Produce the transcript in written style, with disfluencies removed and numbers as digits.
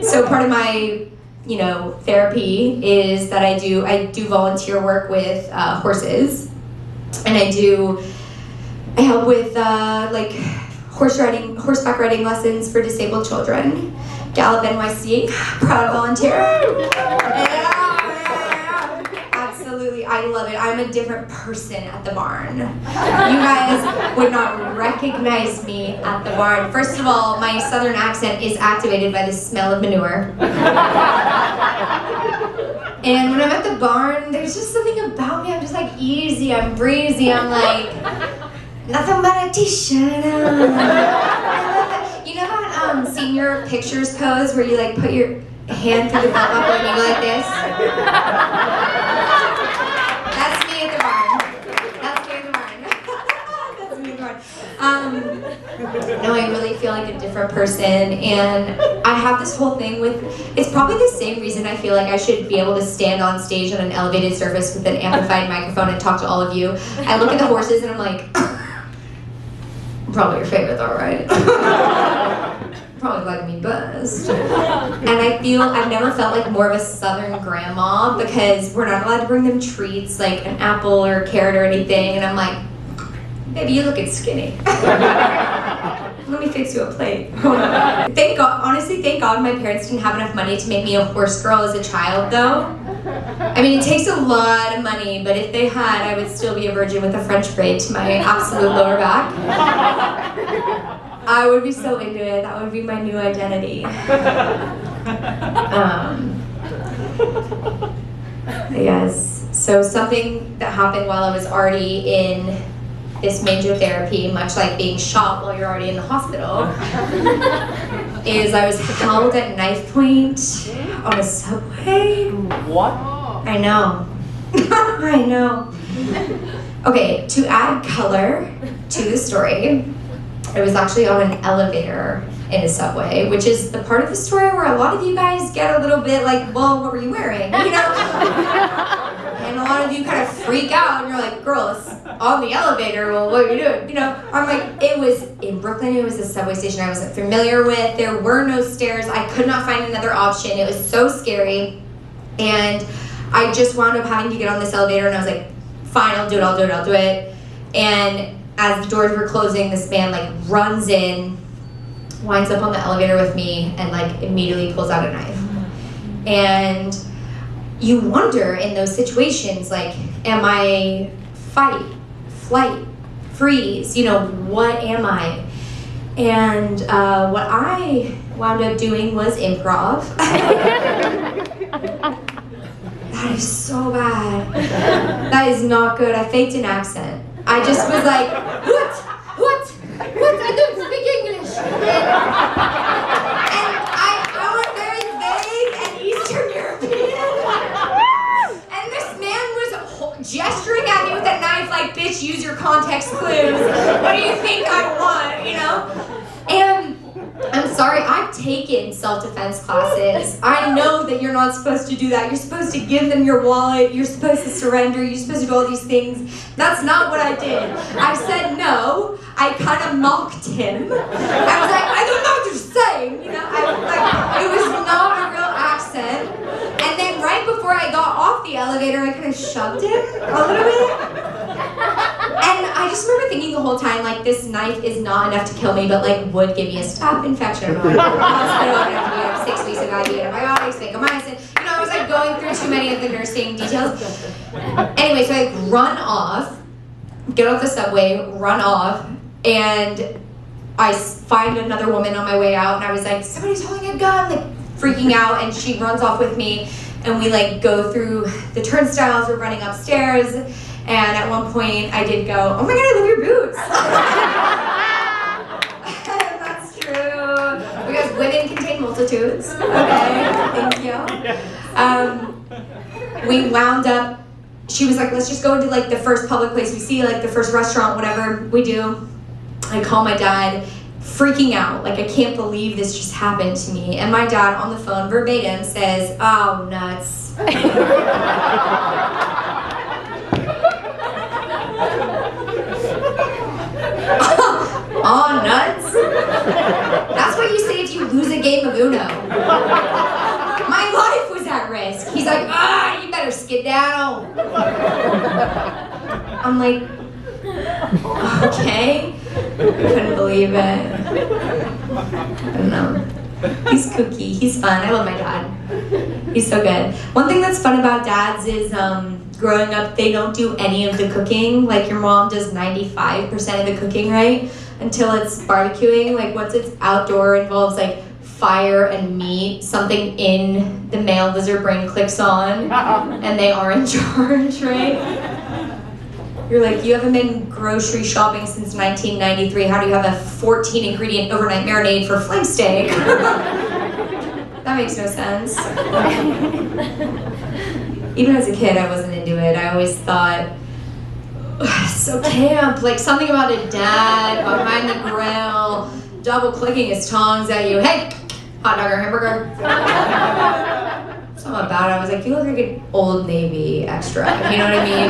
So part of my, therapy is that I do volunteer work with horses, and I help with horseback riding lessons for disabled children. Gallup NYC, proud volunteer. Yeah. Absolutely, I love it. I'm a different person at the barn. You guys would not recognize me at the barn. First of all, my southern accent is activated by the smell of manure. And when I'm at the barn, there's just something about me. I'm just like easy, I'm breezy, I'm like, nothing but a t-shirt on. You know that senior pictures pose where you like put your hand through the belt buckle and you go like this? That's me at the barn. That's me at the barn. That's me at the barn. No, I really feel like a different person, and I have this whole thing with, it's probably the same reason I feel like I should be able to stand on stage on an elevated surface with an amplified microphone and talk to all of you. I look at the horses and I'm like, probably your favorite though, right? Probably like me best. And I feel I've never felt like more of a southern grandma because we're not allowed to bring them treats like an apple or a carrot or anything, and I'm like, baby, you're looking skinny. Let me fix you a plate. Thank God, honestly, thank God my parents didn't have enough money to make me a horse girl as a child though. I mean, it takes a lot of money, but if they had, I would still be a virgin with a French braid to my absolute lower back. I would be so into it. That would be my new identity. Yes. So something that happened while I was already in this major therapy, much like being shot while you're already in the hospital, is I was held at knife point on a subway. What? I know. I know. Okay, to add color to the story, I was actually on an elevator in a subway, which is the part of the story where a lot of you guys get a little bit like, well, what were you wearing? And a lot of you kind of freak out and you're like, girl, it's on the elevator, well, what are you doing? I'm like, it was in Brooklyn, it was a subway station I wasn't familiar with, there were no stairs, I could not find another option, it was so scary, and I just wound up having to get on this elevator, and I was like, fine, I'll do it, and as the doors were closing, this man like runs in, winds up on the elevator with me, and like immediately pulls out a knife. And you wonder in those situations, like, am I fight, flight, freeze? What am I? And what I wound up doing was improv. That is so bad. That is not good. I faked an accent. I just was like, what? I don't speak English. And I went very vague and Eastern European. And this man was gesturing at me with a knife like, bitch, use your context clues. What do you think I want, And I'm sorry, I've taken self-defense classes. I know that you're not supposed to do that. You're supposed to give them your wallet. You're supposed to surrender. You're supposed to do all these things. That's not what I did. I said no. I kind of mocked him. I was like, I don't know what you're saying. It was not a real accent. And then right before I got off the elevator, I kind of shoved him a little bit. And I just remember thinking the whole time, like, this knife is not enough to kill me, but like would give me a staph infection. I'm going to the hospital, I'm going to have 6 weeks of IV antibiotics, vancomycin. I was like going through too many of the nursing details. Anyway, so I run off, get off the subway, run off, and I find another woman on my way out, and I was like, somebody's holding a gun, like freaking out, and she runs off with me, and we like go through the turnstiles, we're running upstairs. And at one point, I did go, oh my God, I love your boots. That's true. Because women contain multitudes. Okay, thank you. We wound up, she was like, let's just go into like the first public place we see, like the first restaurant, whatever we do. I call my dad, freaking out, like I can't believe this just happened to me. And my dad on the phone verbatim says, oh, nuts. Oh, nuts? That's what you say if you lose a game of Uno. My life was at risk. He's like, you better skedaddle. I'm like, okay. Couldn't believe it. I don't know. He's kooky. He's fun. I love my dad. He's so good. One thing that's fun about dads is growing up, they don't do any of the cooking. Like your mom does 95% of the cooking, right? Until it's barbecuing. Like once it's outdoor, involves like fire and meat, something in the male lizard brain clicks on, and they are in charge, right? You're like, you haven't been grocery shopping since 1993. How do you have a 14 ingredient overnight marinade for flank steak? That makes no sense. Even as a kid, I wasn't into it. I always thought, so camp, like something about a dad behind the grill, double clicking his tongs at you. Hey, hot dog or hamburger? Something about it. I was like, you look like an Old Navy extra. You know what I mean?